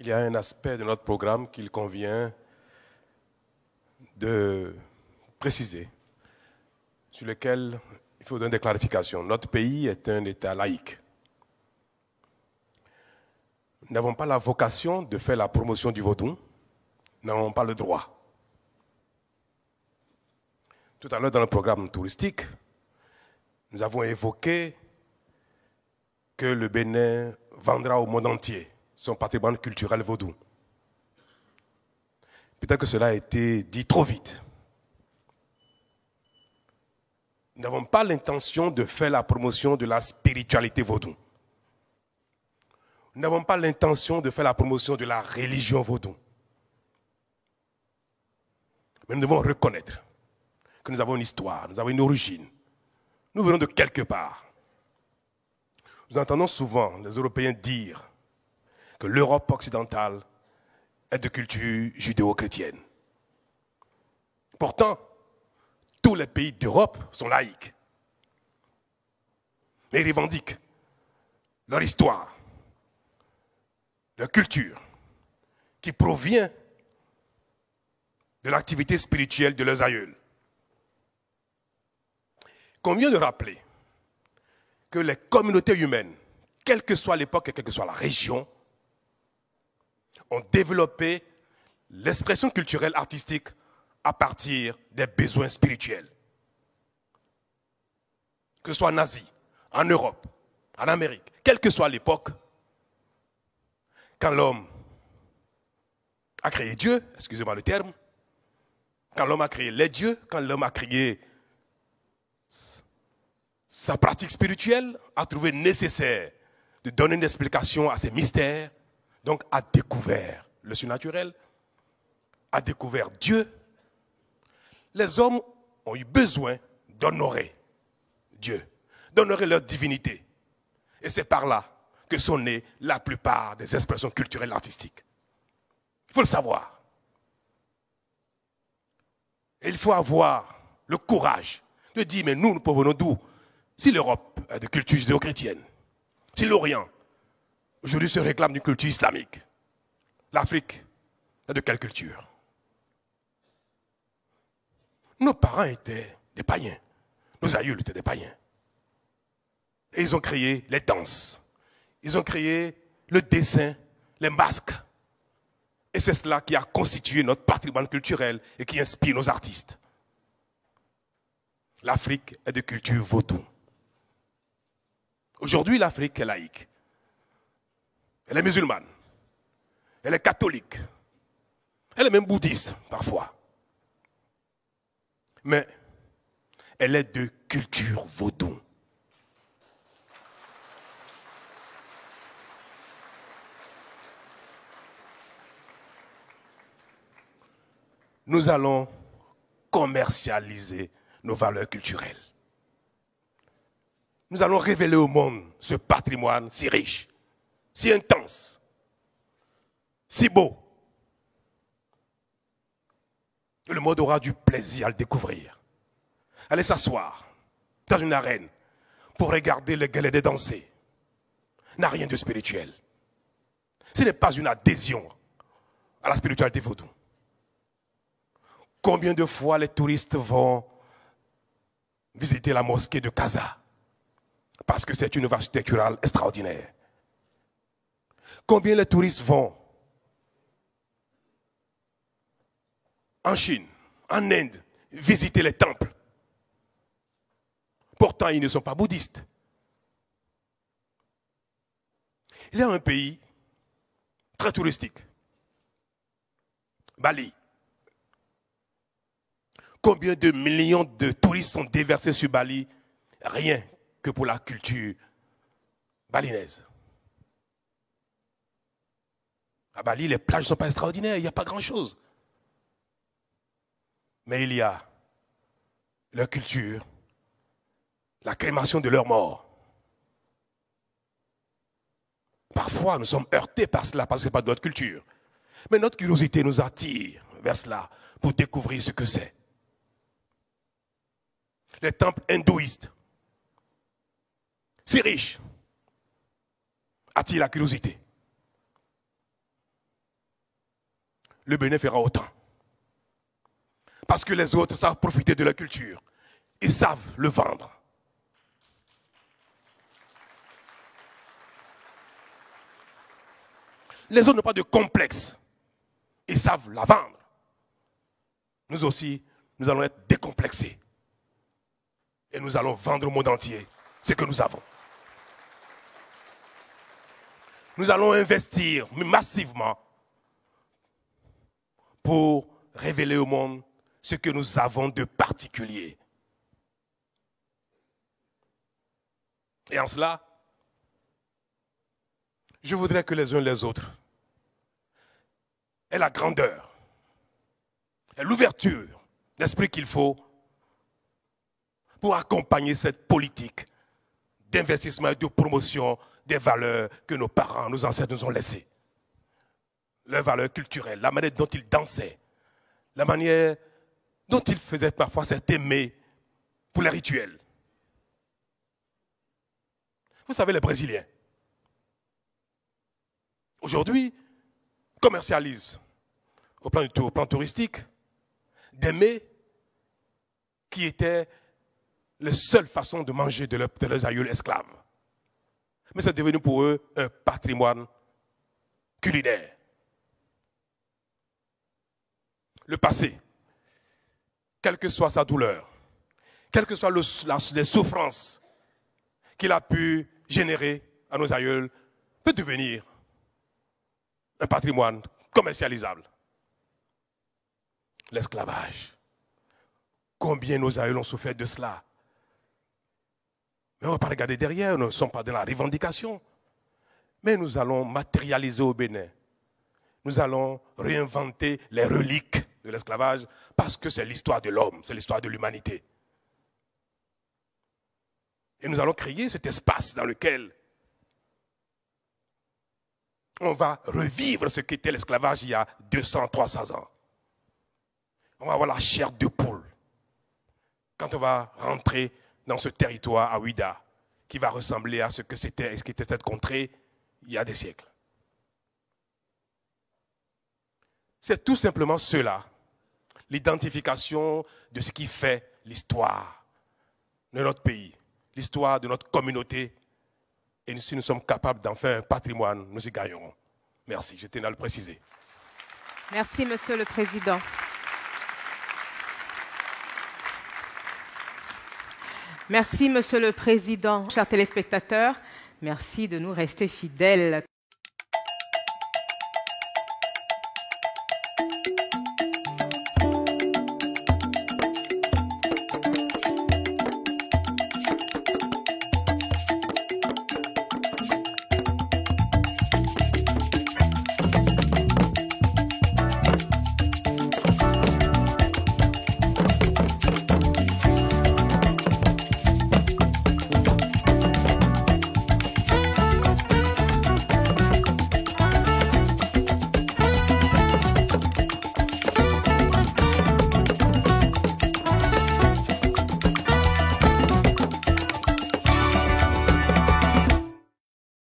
il y a un aspect de notre programme qu'il convient de préciser, sur lequel il faut donner des clarifications. Notre pays est un État laïque. Nous n'avons pas la vocation de faire la promotion du vaudou, nous n'avons pas le droit. Tout à l'heure, dans le programme touristique, nous avons évoqué que le Bénin vendra au monde entier son patrimoine culturel vaudou. Peut-être que cela a été dit trop vite. Nous n'avons pas l'intention de faire la promotion de la spiritualité vaudou. Nous n'avons pas l'intention de faire la promotion de la religion vaudou. Mais nous devons reconnaître que nous avons une histoire, nous avons une origine. Nous venons de quelque part. Nous entendons souvent les Européens dire que l'Europe occidentale est de culture judéo-chrétienne. Pourtant, tous les pays d'Europe sont laïques. Mais ils revendiquent leur histoire, leur culture, qui provient de l'activité spirituelle de leurs aïeuls. Convient de rappeler que les communautés humaines, quelle que soit l'époque et quelle que soit la région, ont développé l'expression culturelle artistique à partir des besoins spirituels. Que ce soit en Asie, en Europe, en Amérique, quelle que soit l'époque, quand l'homme a créé Dieu, excusez-moi le terme, quand l'homme a créé les dieux, quand l'homme a créé sa pratique spirituelle, a trouvé nécessaire de donner une explication à ces mystères, donc a découvert le surnaturel, a découvert Dieu. Les hommes ont eu besoin d'honorer Dieu, d'honorer leur divinité. Et c'est par là que sont nées la plupart des expressions culturelles artistiques. Il faut le savoir. Et il faut avoir le courage de dire, mais nous provenons d'où? Si l'Europe est de culture judéo-chrétienne, si l'Orient aujourd'hui se réclame d'une culture islamique, l'Afrique est de quelle culture? Nos parents étaient des païens, nos aïeux étaient des païens. Et ils ont créé les danses, ils ont créé le dessin, les masques. Et c'est cela qui a constitué notre patrimoine culturel et qui inspire nos artistes. L'Afrique est de culture vaudou. Aujourd'hui, l'Afrique est laïque. Elle est musulmane. Elle est catholique. Elle est même bouddhiste, parfois. Mais elle est de culture vaudou. Nous allons commercialiser nos valeurs culturelles. Nous allons révéler au monde ce patrimoine si riche, si intense, si beau. Que le monde aura du plaisir à le découvrir. Allez s'asseoir dans une arène pour regarder les Guélédés danser n'a rien de spirituel. Ce n'est pas une adhésion à la spiritualité vaudou. Combien de fois les touristes vont visiter la mosquée de Casa parce que c'est une œuvre architecturale extraordinaire. Combien les touristes vont en Chine, en Inde, visiter les temples. Pourtant, ils ne sont pas bouddhistes. Il y a un pays très touristique, Bali. Combien de millions de touristes sont déversés sur Bali, rien que pour la culture balinaise. À Bali, les plages ne sont pas extraordinaires, il n'y a pas grand-chose. Mais il y a leur culture, la crémation de leurs morts. Parfois, nous sommes heurtés par cela parce que ce n'est pas de notre culture. Mais notre curiosité nous attire vers cela pour découvrir ce que c'est. Les temples hindouistes, si riches, attirent la curiosité. le Bénin fera autant. Parce que les autres savent profiter de leur culture. Ils savent le vendre. Les autres n'ont pas de complexe. Ils savent la vendre. Nous aussi, nous allons être décomplexés. Et nous allons vendre au monde entier ce que nous avons. Nous allons investir massivement pour révéler au monde ce que nous avons de particulier. Et en cela, je voudrais que les uns et les autres aient la grandeur et l'ouverture d'esprit qu'il faut pour accompagner cette politique d'investissement et de promotion des valeurs que nos parents, nos ancêtres nous ont laissées. Leurs valeurs culturelles, la manière dont ils dansaient, la manière dont ils faisaient parfois s'être aimés pour les rituels. Vous savez, les Brésiliens, aujourd'hui, commercialisent au plan touristique des mets qui étaient les seules façons de manger de leurs aïeux esclaves. Mais c'est devenu pour eux un patrimoine culinaire. Le passé, quelle que soit sa douleur, quelles que soient les souffrances qu'il a pu générer à nos aïeuls, peut devenir un patrimoine commercialisable. L'esclavage. Combien nos aïeuls ont souffert de cela? Mais on ne va pas regarder derrière, nous ne sommes pas dans la revendication. Mais nous allons matérialiser au Bénin. Nous allons réinventer les reliques de l'esclavage parce que c'est l'histoire de l'homme, c'est l'histoire de l'humanité. Et nous allons créer cet espace dans lequel on va revivre ce qu'était l'esclavage il y a 200, 300 ans. On va avoir la chair de poule quand on va rentrer dans ce territoire à Ouida, qui va ressembler à ce que c'était, ce qu'était cette contrée il y a des siècles. C'est tout simplement cela, l'identification de ce qui fait l'histoire de notre pays, l'histoire de notre communauté. Et si nous sommes capables d'en faire un patrimoine, nous y gagnerons. Merci, je tenais à le préciser. Merci, Monsieur le Président. Merci, Monsieur le Président. Chers téléspectateurs, merci de nous rester fidèles.